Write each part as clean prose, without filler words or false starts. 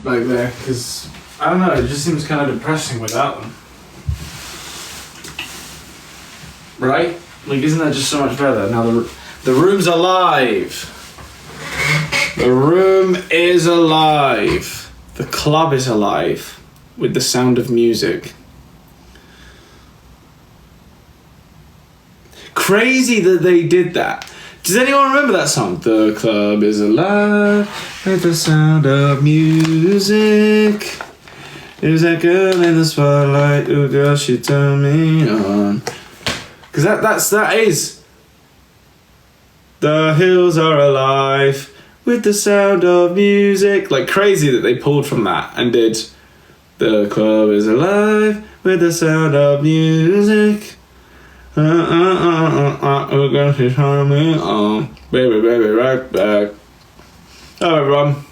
back there, because I don't know, it just seems kind of depressing without them. Right? Like, isn't that just so much better? Now the room's alive. The room is alive. The club is alive with the sound of music. Crazy that they did that. Does anyone remember that song? The club is alive with the sound of music. There's that girl in the spotlight. Oh girl, she turned me on. Because that is. The hills are alive with the sound of music. Like, crazy that they pulled from that and did the club is alive with the sound of music. Oh girl, she turned me on. Baby, right back. Hello everyone.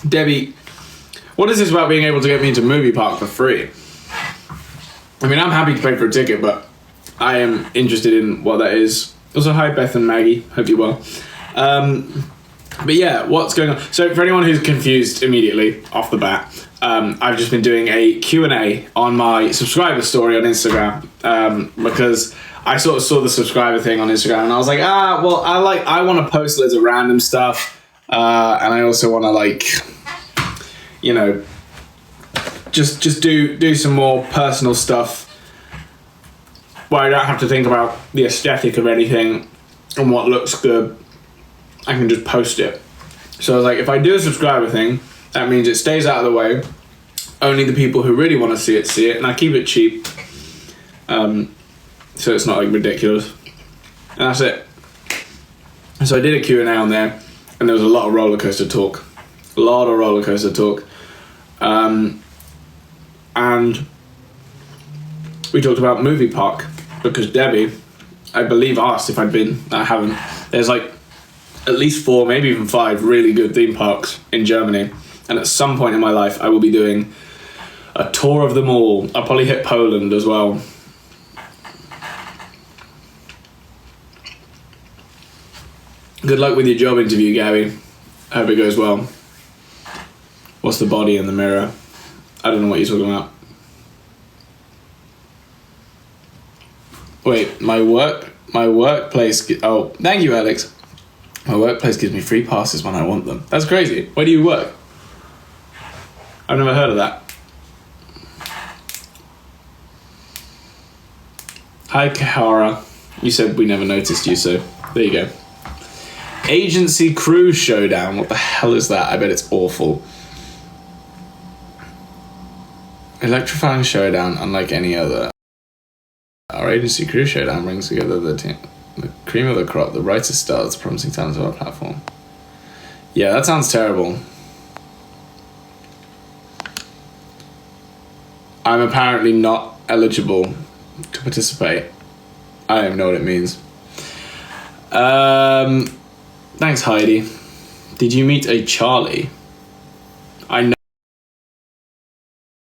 Debbie, what is this about being able to get me into Movie Park for free? I mean, I'm happy to pay for a ticket, but I am interested in what that is. Also, hi Beth and Maggie, hope you're well. But yeah, what's going on? So for anyone who's confused immediately off the bat, I've just been doing a Q&A on my subscriber story on Instagram, because I sort of saw the subscriber thing on Instagram and I was like, well, I want to post loads of random stuff, and I also want to, like, you know, just do some more personal stuff where I don't have to think about the aesthetic of anything and what looks good. I can just post it. So I was like, if I do a subscriber thing, that means it stays out of the way. Only the people who really want to see it, and I keep it cheap, so it's not like ridiculous. And that's it. So I did a Q&A on there, and there was a lot of roller coaster talk. And we talked about Movie Park, because Debbie, I believe, asked if I'd been. I haven't. There's like at least 4, maybe even 5 really good theme parks in Germany, and at some point in my life I will be doing a tour of them all. I'll probably hit Poland as well. Good luck with your job interview, Gabby. I hope it goes well. What's the body in the mirror? I don't know what you're talking about. Wait, my workplace... Oh, thank you, Alex. My workplace gives me free passes when I want them. That's crazy. Where do you work? I've never heard of that. Hi, Kahara. You said we never noticed you, so there you go. Agency Crew Showdown. What the hell is that? I bet it's awful. Electrifying showdown, unlike any other. Our Agency Crew Showdown brings together the team. The cream of the crop, the brightest stars, promising talent of our platform. Yeah, that sounds terrible. I'm apparently not eligible to participate. I don't even know what it means. Thanks, Heidi. Did you meet a Charlie? I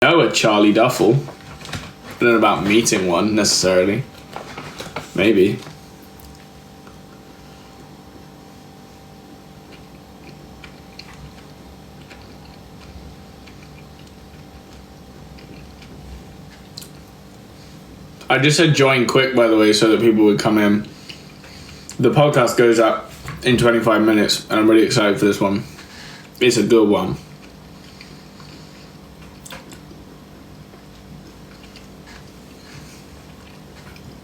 know a Charlie Duffel. I don't know about meeting one, necessarily. Maybe. I just said join quick, by the way, so that people would come in. The podcast goes up in 25 minutes, and I'm really excited for this one. It's a good one.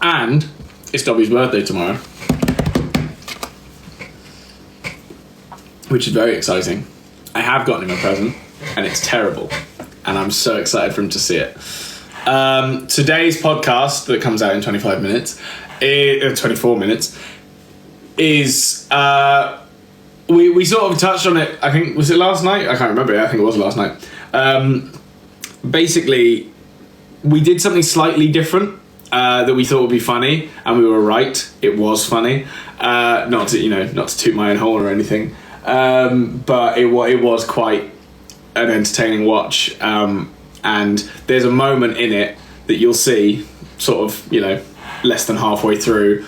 And it's Dobby's birthday tomorrow, which is very exciting. I have gotten him a present, and it's terrible, and I'm so excited for him to see it. Today's podcast that comes out in 25 minutes, 24 minutes, is we sort of touched on it. I think, was it last night? I can't remember. I think it was last night. Basically, we did something slightly different that we thought would be funny, and we were right. It was funny. Not to toot my own horn or anything, but it was quite an entertaining watch. And there's a moment in it that you'll see sort of, less than halfway through,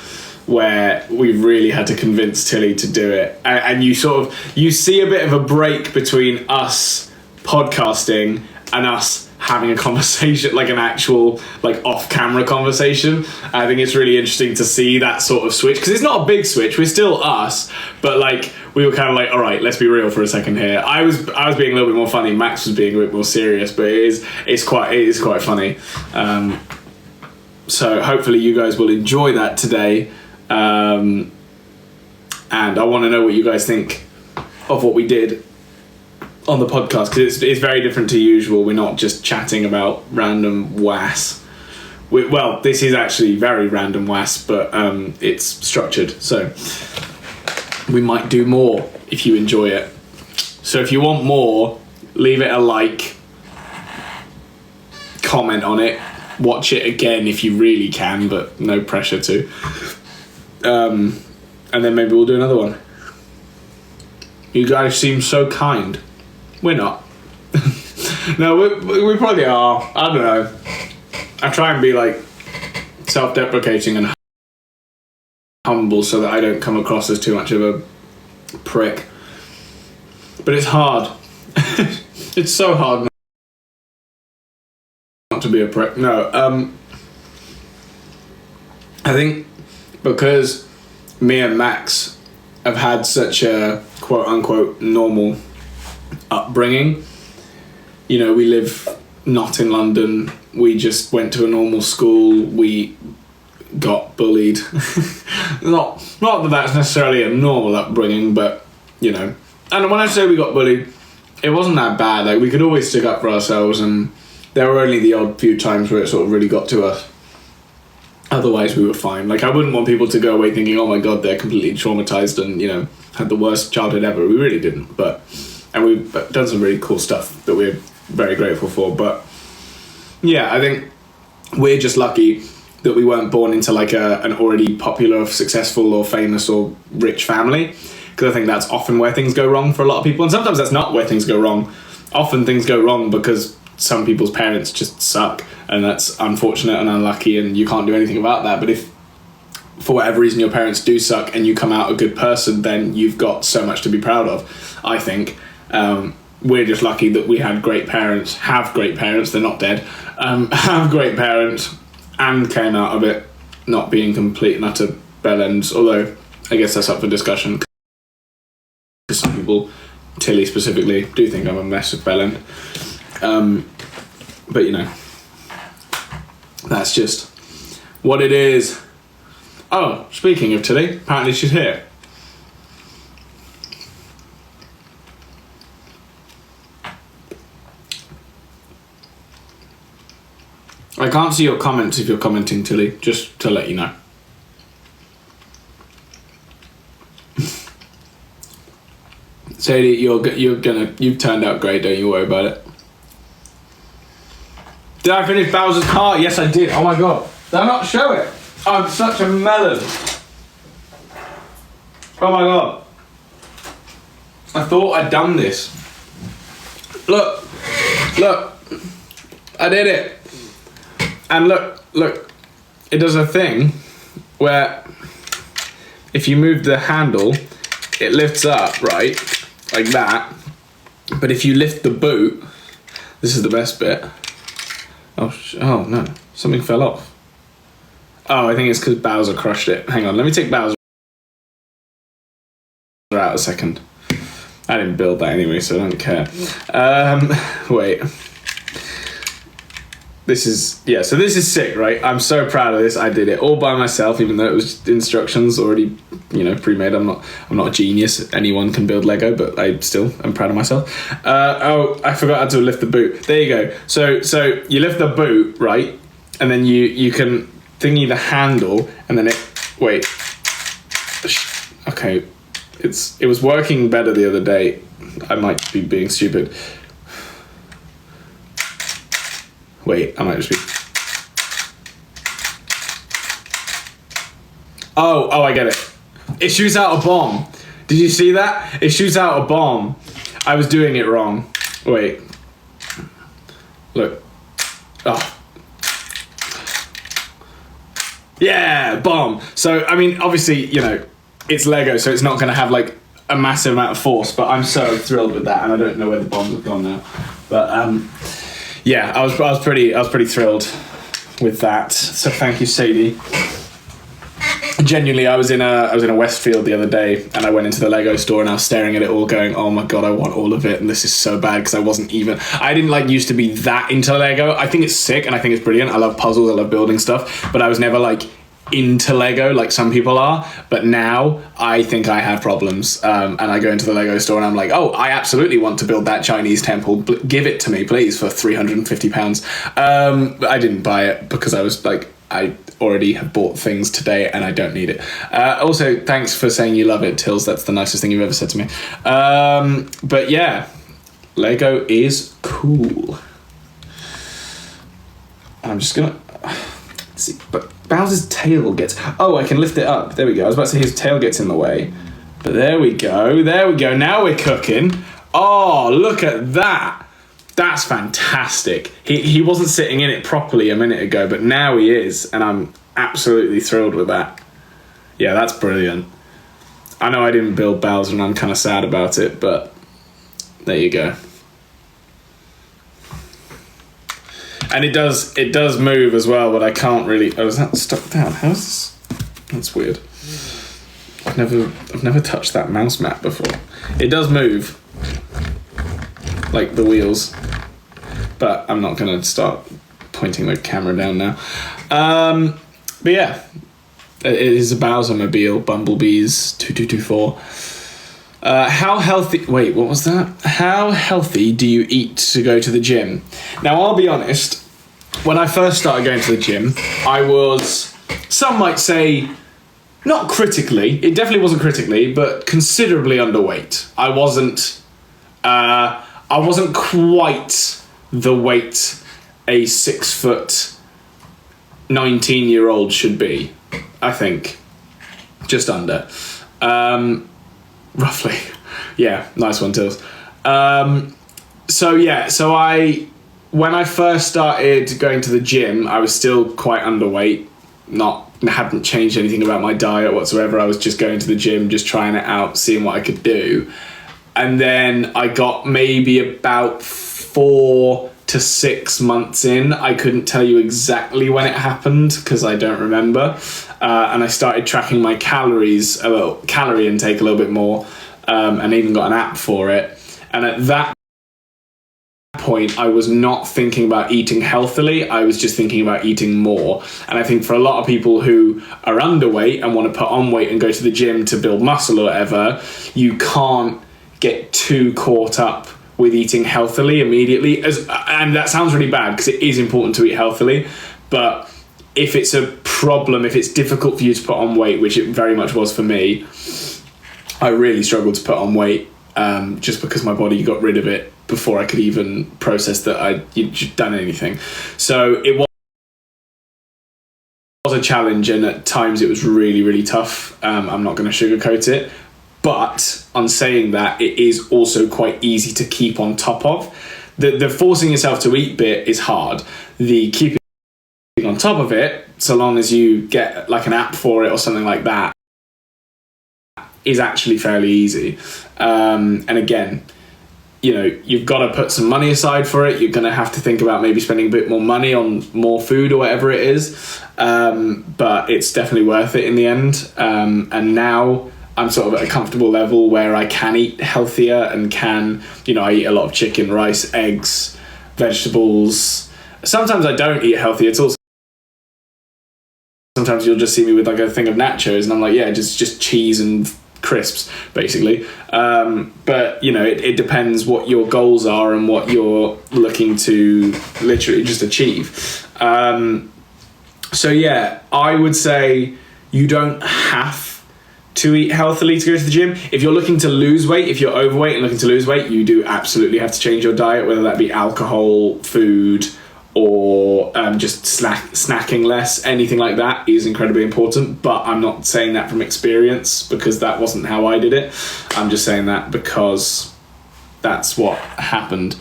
where we really had to convince Tilly to do it. And you see a bit of a break between us podcasting and us having a conversation, like an actual off-camera conversation. I think it's really interesting to see that sort of switch, because it's not a big switch, we're still us, but we were kind of all right, let's be real for a second here. I was being a little bit more funny, Max was being a bit more serious, but it is quite funny. So hopefully you guys will enjoy that today, and I want to know what you guys think of what we did on the podcast, because it's very different to usual. We're not just chatting about random wass. Well, this is actually very random wass, but it's structured, so we might do more if you enjoy it. So if you want more, leave it a like, comment on it, watch it again if you really can, but no pressure to. And then maybe we'll do another one. You guys seem so kind. We're not. No, we probably are. I don't know. I try and be self-deprecating and humble so that I don't come across as too much of a prick. But it's hard. It's so hard not to be a prick. No, I think because me and Max have had such a quote-unquote normal upbringing. We live not in London. We just went to a normal school. We got bullied. not that that's necessarily a normal upbringing, but and when I say we got bullied, it wasn't that bad. We could always stick up for ourselves, and there were only the odd few times where it sort of really got to us. Otherwise we were fine. I wouldn't want people to go away thinking, oh my god, they're completely traumatized and had the worst childhood ever. We really didn't, and we've done some really cool stuff that we're very grateful for. But yeah, I think we're just lucky that we weren't born into an already popular, successful or famous or rich family, because I think that's often where things go wrong for a lot of people. And sometimes that's not where things go wrong. Often things go wrong because some people's parents just suck, and that's unfortunate and unlucky, and you can't do anything about that. But if for whatever reason your parents do suck and you come out a good person, then you've got so much to be proud of, I think. We're just lucky that we had great parents, have great parents, they're not dead, have great parents, and came out of it not being complete and utter bellends, although I guess that's up for discussion, because some people, Tilly specifically, do think I'm a mess of bellend. But that's just what it is. Oh, speaking of Tilly, apparently she's here. I can't see your comments if you're commenting, Tilly, just to let you know. Sadie, you've turned out great, don't you worry about it. Did I finish Bowser's car? Yes, I did. Oh my god. Did I not show it? I'm such a melon. Oh my god. I thought I'd done this. Look. I did it. And look. It does a thing where if you move the handle, it lifts up, right? Like that. But if you lift the boot, this is the best bit. Oh no, something fell off. Oh, I think it's because Bowser crushed it. Hang on, let me take Bowser out a second. I didn't build that anyway, so I don't care. Wait. This is sick, right? I'm so proud of this. I did it all by myself, even though it was instructions already, pre-made. I'm not a genius. Anyone can build Lego, but I still am proud of myself. I forgot how to lift the boot. There you go. So you lift the boot, right? And then you can thingy the handle, and then wait. Okay. It was working better the other day. I might be being stupid. Wait, I might just be... Oh, I get it. It shoots out a bomb. Did you see that? It shoots out a bomb. I was doing it wrong. Wait. Look. Oh. Yeah, bomb. So, I mean, obviously, you know, it's Lego, so it's not going to have, like, a massive amount of force, but I'm so thrilled with that, and I don't know where the bombs have gone now. But, yeah, I was pretty thrilled with that. So thank you, Sadie. Genuinely, I was in a Westfield the other day, and I went into the Lego store, and I was staring at it all, going, "Oh my god, I want all of it!" And this is so bad because I didn't like used to be that into Lego. I think it's sick, and I think it's brilliant. I love puzzles, I love building stuff, but I was never like into Lego like some people are. But now I think I have problems, and I go into the Lego store, and I'm like, "Oh, I absolutely want to build that Chinese temple. Give it to me, please, for £350." I didn't buy it because I was like, I already have bought things today and I don't need it. Also, thanks for saying you love it, Tills. That's the nicest thing you've ever said to me. But yeah, Lego is cool. I'm just gonna see, but Bowser's tail gets. Oh, I can lift it up. There we go. I was about to say his tail gets in the way, but there we go. There we go. Now we're cooking. Oh, look at that. That's fantastic. He wasn't sitting in it properly a minute ago, but now he is, and I'm absolutely thrilled with that. Yeah, that's brilliant. I know I didn't build Bowser, and I'm kind of sad about it, but there you go. And it does move as well, but I can't really. Oh, is that stuck down? How's this? That's weird. I've never touched that mouse mat before. It does move, like the wheels, but I'm not gonna start pointing the camera down now. But yeah, it is a Bowser-mobile, Bumblebees 2224. How healthy? Wait, what was that? How healthy do you eat to go to the gym? Now, I'll be honest. When I first started going to the gym, I was, some might say, not critically. It definitely wasn't critically, but considerably underweight. I wasn't quite the weight a 6 foot 19-year-old should be, I think. Just under. Roughly. Yeah, nice one, Tills. When I first started going to the gym, I was still quite underweight. Hadn't changed anything about my diet whatsoever. I was just going to the gym, just trying it out, seeing what I could do. And then I got maybe about 4 to 6 months in. I couldn't tell you exactly when it happened because I don't remember. And I started tracking my calorie intake a little bit more, and even got an app for it. And at that point, I was not thinking about eating healthily. I was just thinking about eating more. And I think for a lot of people who are underweight and want to put on weight and go to the gym to build muscle or whatever, you can't get too caught up with eating healthily immediately. And that sounds really bad because it is important to eat healthily, but if it's a problem, if it's difficult for you to put on weight, which it very much was for me, I really struggled to put on weight, just because my body got rid of it before I could even process that I'd done anything. So it was a challenge, and at times it was really, really tough. I'm not going to sugarcoat it. But on saying that, it is also quite easy to keep on top of. The forcing yourself to eat bit is hard. The keeping on top of it, so long as you get like an app for it or something like that, is actually fairly easy. And again, you've got to put some money aside for it. You're going to have to think about maybe spending a bit more money on more food or whatever it is. But it's definitely worth it in the end. And now I'm sort of at a comfortable level where I can eat healthier and can, I eat a lot of chicken, rice, eggs, vegetables. Sometimes I don't eat healthy at all. Sometimes you'll just see me with like a thing of nachos and I'm like, yeah, just cheese and crisps, basically. But, it depends what your goals are and what you're looking to literally just achieve. So yeah, I would say you don't have to eat healthily to go to the gym. If you're looking to lose weight, if you're overweight and looking to lose weight, you do absolutely have to change your diet, whether that be alcohol, food, or just snacking less. Anything like that is incredibly important, but I'm not saying that from experience because that wasn't how I did it. I'm just saying that because that's what happened.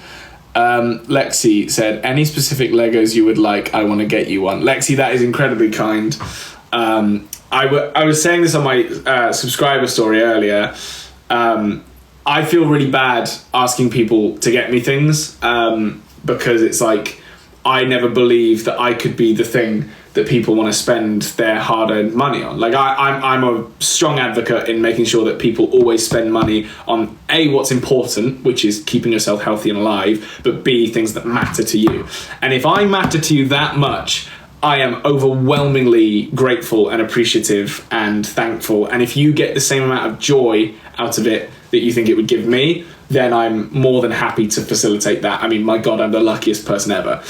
Lexi said, any specific Legos you would like, I want to get you one. Lexi, that is incredibly kind. I was saying this on my subscriber story earlier. I feel really bad asking people to get me things because it's like I never believe that I could be the thing that people want to spend their hard-earned money on. Like I'm a strong advocate in making sure that people always spend money on A, what's important, which is keeping yourself healthy and alive, but B, things that matter to you. And if I matter to you that much, I am overwhelmingly grateful and appreciative and thankful. And if you get the same amount of joy out of it that you think it would give me, then I'm more than happy to facilitate that. I mean, my God, I'm the luckiest person ever.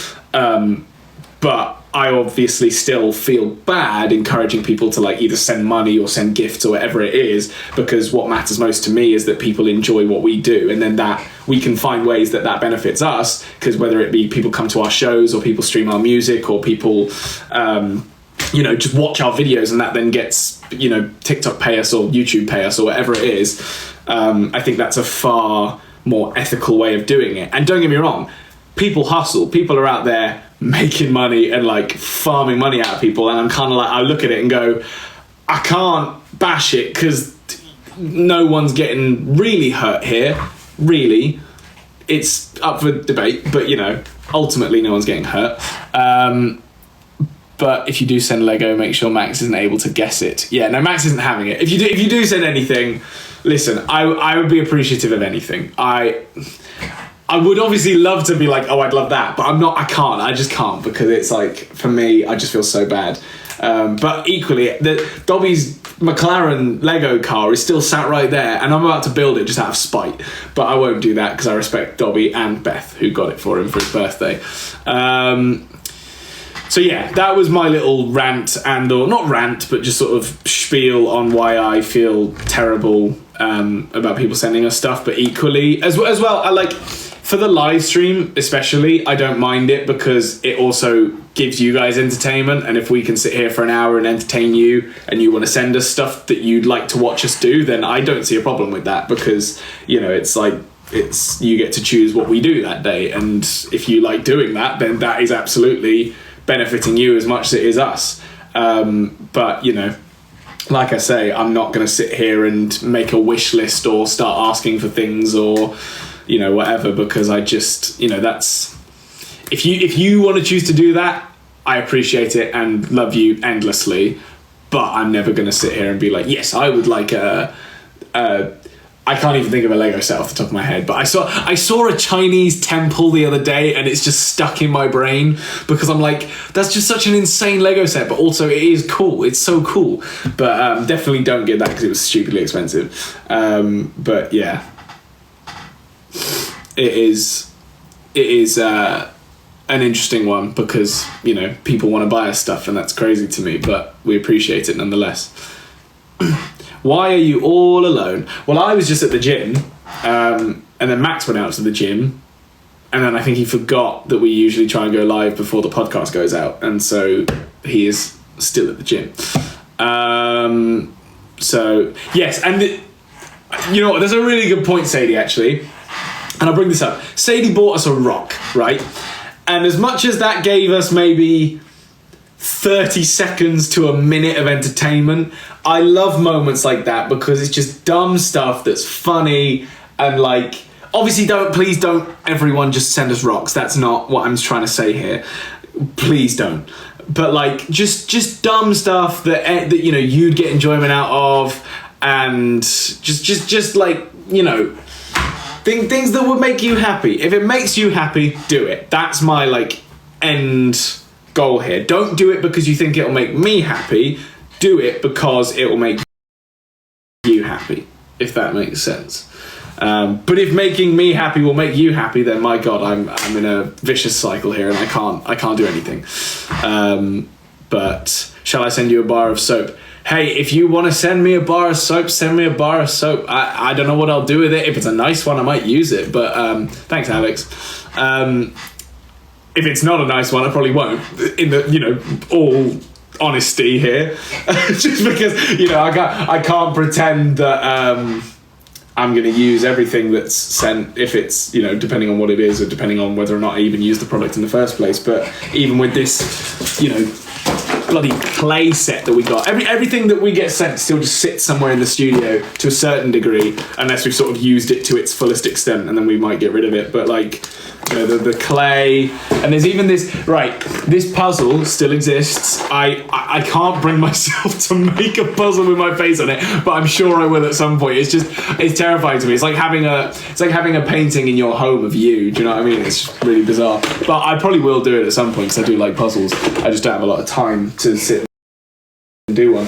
But I obviously still feel bad encouraging people to like either send money or send gifts or whatever it is, because what matters most to me is that people enjoy what we do, and then that we can find ways that that benefits us, because whether it be people come to our shows or people stream our music or people just watch our videos and that then gets TikTok pay us or YouTube pay us or whatever it is, I think that's a far more ethical way of doing it. And don't get me wrong, people hustle, people are out there making money and like farming money out of people, and I'm kind of like, I look at it and go, I can't bash it because no one's getting really hurt here, really. It's up for debate, but ultimately no one's getting hurt. But if you do send Lego, make sure Max isn't able to guess it. Yeah, no, Max isn't having it. If you do send anything, listen, I would be appreciative of anything. I would obviously love to be like, oh, I'd love that, but I just can't, because it's like, for me, I just feel so bad. But equally, Dobby's McLaren Lego car is still sat right there, and I'm about to build it just out of spite, but I won't do that because I respect Dobby and Beth, who got it for him for his birthday. So yeah, that was my little rant, or not rant, but just sort of spiel on why I feel terrible about people sending us stuff. But equally, as well, I like, for the live stream especially, I don't mind it because it also gives you guys entertainment. And if we can sit here for an hour and entertain you, and you want to send us stuff that you'd like to watch us do, then I don't see a problem with that, because it's like, you get to choose what we do that day, and if you like doing that, then that is absolutely benefiting you as much as it is us. But like I say, I'm not going to sit here and make a wish list or start asking for things or whatever, because I just that's, if you want to choose to do that, I appreciate it and love you endlessly, but I'm never going to sit here and be like, yes, I would like I can't even think of a Lego set off the top of my head, but I saw a Chinese temple the other day, and it's just stuck in my brain because I'm like, that's just such an insane Lego set, but also it is cool. It's so cool. But definitely don't get that because it was stupidly expensive. But yeah, it is an interesting one because people want to buy us stuff, and that's crazy to me, but we appreciate it nonetheless. Why are you all alone? Well, I was just at the gym, and then Max went out to the gym, and then I think he forgot that we usually try and go live before the podcast goes out, and so he is still at the gym. So, yes, and you know what, there's a really good point, Sadie, actually, and I'll bring this up. Sadie bought us a rock, right? And as much as that gave us maybe 30 seconds to a minute of entertainment, I love moments like that because it's just dumb stuff that's funny, and like, obviously please don't everyone just send us rocks. That's not what I'm trying to say here. Please don't. But like, just dumb stuff that you'd get enjoyment out of, and just like, things that would make you happy. If it makes you happy, do it. That's my like end goal here. Don't do it because you think it'll make me happy. Do it because it will make you happy, if that makes sense. But if making me happy will make you happy, then my God, I'm in a vicious cycle here, and I can't do anything. But shall I send you a bar of soap? Hey, if you want to send me a bar of soap, send me a bar of soap. I don't know what I'll do with it. If it's a nice one, I might use it. But thanks, Alex. If it's not a nice one, I probably won't. In the all honesty here, just because I can't pretend that I'm going to use everything that's sent, if it's depending on what it is, or depending on whether or not I even use the product in the first place. But even with this bloody clay set that we got. Everything that we get sent still just sits somewhere in the studio to a certain degree, unless we've sort of used it to its fullest extent, and then we might get rid of it. But like, you know, the clay, and there's even this puzzle still exists. I can't bring myself to make a puzzle with my face on it, but I'm sure I will at some point. It's terrifying to me. It's like having a painting in your home of you. Do you know what I mean? It's really bizarre. But I probably will do it at some point because I do like puzzles. I just don't have a lot of time to sit and do one.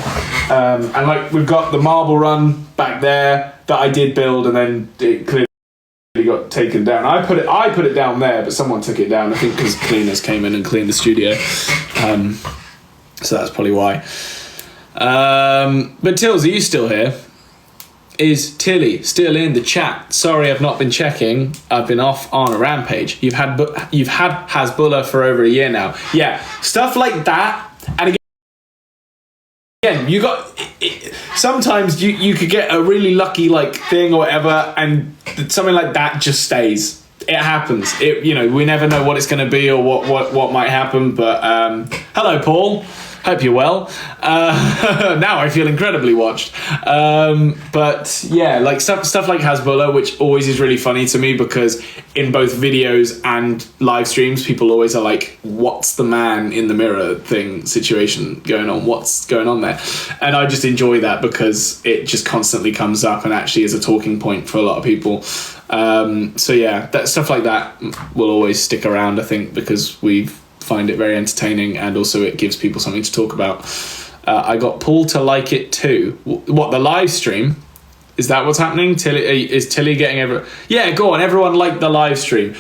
And like, we've got the marble run back there that I did build, and then it clearly got taken down. I put it down there, but someone took it down, I think because cleaners came in and cleaned the studio. So that's probably why. But Tills, are you still here? Is Tilly still in the chat? Sorry, I've not been checking. I've been off on a rampage. You've had Hasbullah for over a year now. Yeah, stuff like that. And again, you got sometimes you could get a really lucky like thing or whatever, and something like that just stays. It happens. We never know what it's going to be or what might happen. But hello, Paul. Hope you're well. Now I feel incredibly watched. But yeah, like stuff like Hasbullah, which always is really funny to me because in both videos and live streams, people always are like, what's the man in the mirror situation going on? What's going on there? And I just enjoy that because it just constantly comes up and actually is a talking point for a lot of people. So yeah, that stuff like that will always stick around, I think, because we find it very entertaining, and also it gives people something to talk about. I got Paul to like it too. What, the live stream? Is that what's happening? Is Tilly getting Yeah, go on. Everyone like the live stream.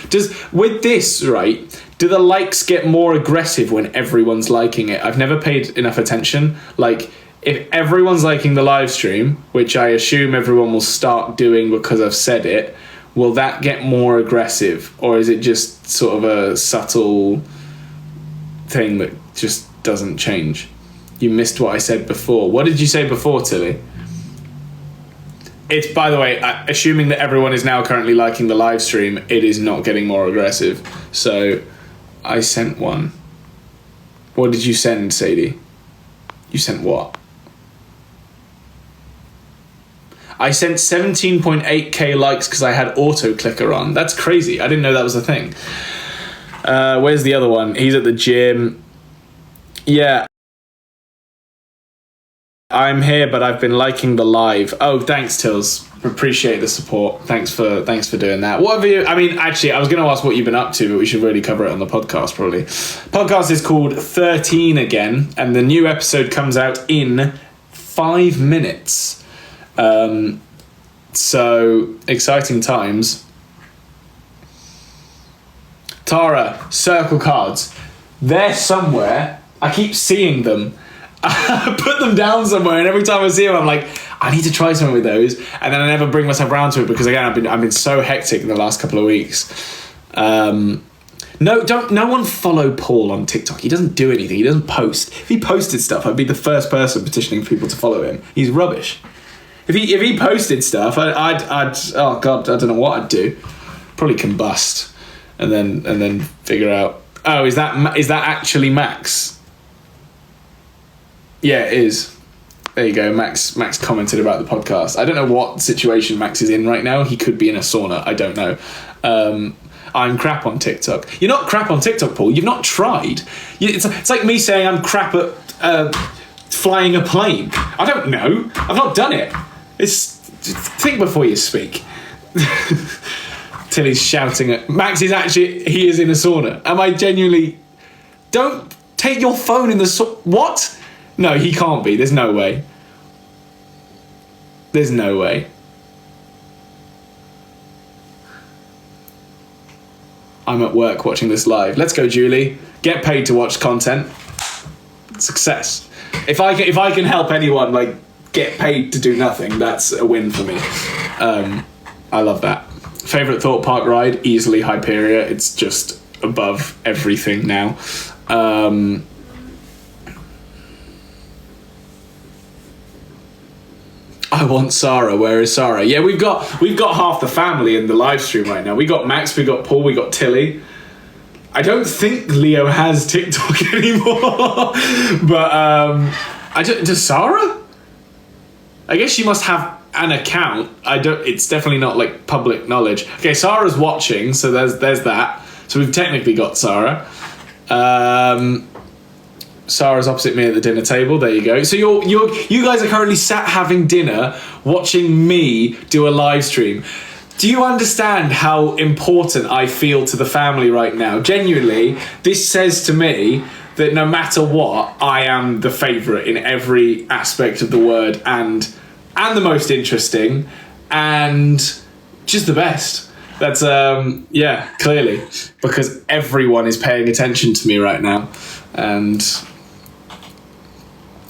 With this, right? Do the likes get more aggressive when everyone's liking it? I've never paid enough attention. Like, if everyone's liking the live stream, which I assume everyone will start doing because I've said it, will that get more aggressive, or is it just sort of a subtle thing that just doesn't change? You missed what I said before. What did you say before, Tilly? It's, by the way, assuming that everyone is now currently liking the live stream, it is not getting more aggressive. So I sent one. What did you send, Sadie? You sent what? I sent 17.8k likes because I had auto clicker on. That's crazy. I didn't know that was a thing. Where's the other one? He's at the gym. Yeah. I'm here, but I've been liking the live. Oh, thanks, Tills. Appreciate the support. Thanks for doing that. What have you... I mean, actually, I was going to ask what you've been up to, but we should really cover it on the podcast, probably. Podcast is called 13 again, and the new episode comes out in 5 minutes. So, exciting times. Tara, circle cards. They're somewhere. I keep seeing them. I put them down somewhere, and every time I see them, I'm like, I need to try something with those. And then I never bring myself around to it because, again, I've been so hectic in the last couple of weeks. No one follow Paul on TikTok. He doesn't do anything. He doesn't post. If he posted stuff, I'd be the first person petitioning people to follow him. He's rubbish. If he posted stuff, I'd oh god, I don't know what I'd do. Probably combust, and then figure out. Oh, is that actually Max? Yeah, it is. There you go. Max commented about the podcast. I don't know what situation Max is in right now. He could be in a sauna. I don't know. I'm crap on TikTok. You're not crap on TikTok, Paul. You've not tried. It's like me saying I'm crap at flying a plane. I don't know. I've not done it. Think before you speak. Tilly's shouting at Max. He is in a sauna. Am I genuinely? Don't take your phone in the what? No, he can't be. There's no way. There's no way. I'm at work watching this live. Let's go, Julie. Get paid to watch content. Success. If I can help anyone like get paid to do nothing, that's a win for me. I love that. Favorite thought park ride? Easily Hyperia. It's just above everything now. I want Sarah. Where is Sarah? Yeah, we've got half the family in the live stream right now. We got Max, we got Paul, we got Tilly. I don't think Leo has TikTok anymore. But does Sarah? I guess she must have an account. It's definitely not like public knowledge. Okay, Sarah's watching, so there's that. So we've technically got Sarah. Sarah's opposite me at the dinner table. There you go. So you guys are currently sat having dinner, watching me do a live stream. Do you understand how important I feel to the family right now? Genuinely, this says to me that no matter what, I am the favourite in every aspect of the word, and the most interesting, and just the best. That's clearly, because everyone is paying attention to me right now, and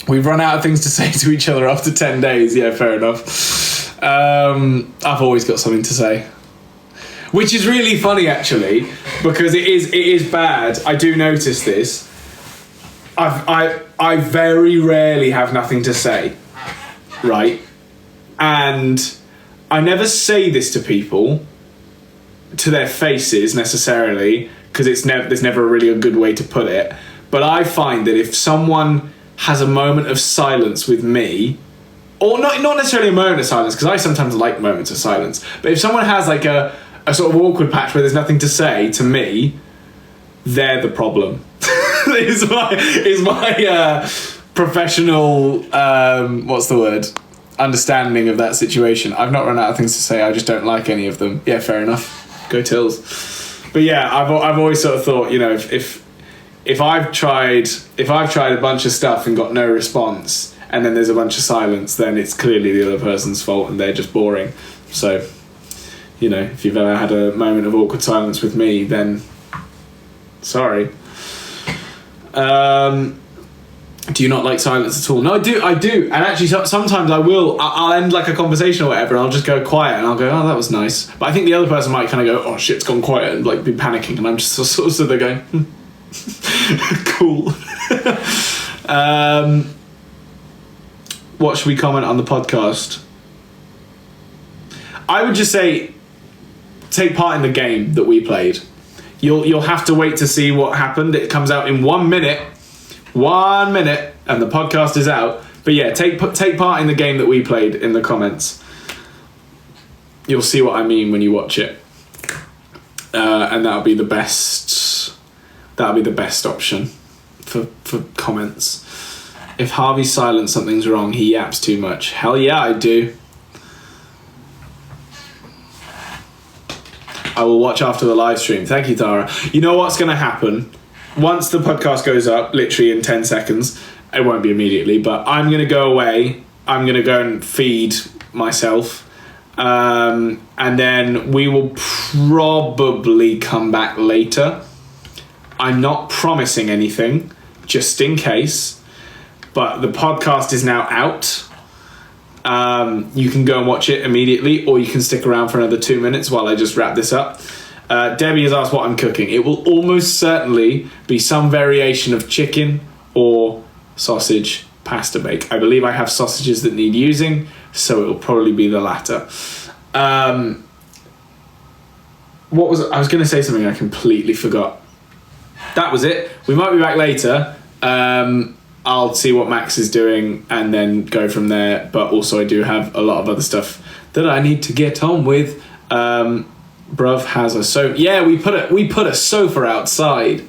we've run out of things to say to each other after 10 days. Yeah, fair enough. I've always got something to say, which is really funny actually, because it is bad. I do notice this. I very rarely have nothing to say, right? And I never say this to people, to their faces necessarily, because there's never really a good way to put it. But I find that if someone has a moment of silence with me, or not necessarily a moment of silence, because I sometimes like moments of silence, but if someone has like a sort of awkward patch where there's nothing to say to me, they're the problem. is my professional what's the word, understanding of that situation. I've not run out of things to say, I just don't like any of them. Yeah, fair enough, go Tills. But yeah, I've always sort of thought, you know, if I've tried a bunch of stuff and got no response, and then there's a bunch of silence, then it's clearly the other person's fault and they're just boring. So, you know, if you've ever had a moment of awkward silence with me, then sorry. Do you not like silence at all? No, I do. And actually, sometimes I'll end like a conversation or whatever, and I'll just go quiet, and I'll go, oh, that was nice. But I think the other person might kind of go, oh, shit, it's gone quiet, and like be panicking, and I'm just sort of stood there going, cool. What should we comment on the podcast? I would just say, take part in the game that we played. You'll have to wait to see what happened. It comes out in 1 minute. 1 minute, and the podcast is out. But yeah, take part in the game that we played in the comments. You'll see what I mean when you watch it, and that'll be the best. That'll be the best option for comments. If Harvey's silent, something's wrong. He yaps too much. Hell yeah, I do. I will watch after the live stream. Thank you, Tara. You know what's going to happen? Once the podcast goes up, literally in 10 seconds, it won't be immediately, but I'm going to go away. I'm going to go and feed myself. And then we will probably come back later. I'm not promising anything, just in case. But the podcast is now out. You can go and watch it immediately, or you can stick around for another 2 minutes while I just wrap this up. Debbie has asked what I'm cooking. It will almost certainly be some variation of chicken or sausage pasta bake. I believe I have sausages that need using, so it will probably be the latter. I was going to say something I completely forgot. That was it. We might be back later. I'll see what Max is doing and then go from there. But also I do have a lot of other stuff that I need to get on with. Bruv has a sofa. Yeah, we put a sofa outside.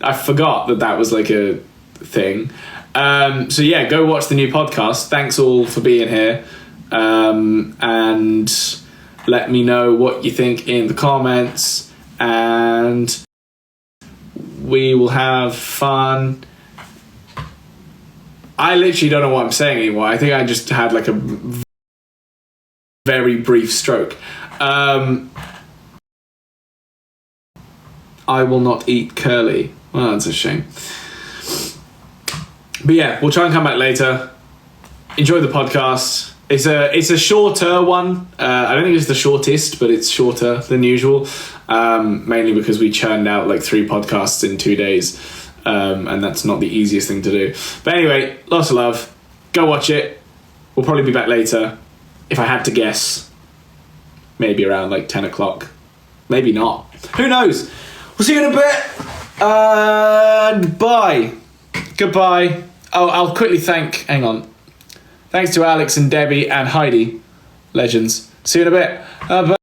I forgot that was like a thing. So yeah, go watch the new podcast. Thanks all for being here. And let me know what you think in the comments. And we will have fun. I literally don't know what I'm saying anymore. I think I just had like a very brief stroke. I will not eat curly. Well, that's a shame. But yeah, we'll try and come back later. Enjoy the podcast. It's a shorter one. I don't think it's the shortest, but it's shorter than usual. Mainly because we churned out like 3 podcasts in 2 days. And that's not the easiest thing to do. But anyway, lots of love. Go watch it. We'll probably be back later. If I had to guess, maybe around like 10 o'clock. Maybe not. Who knows? We'll see you in a bit. Bye. Goodbye. Oh, I'll quickly hang on. Thanks to Alex and Debbie and Heidi. Legends. See you in a bit. Bye.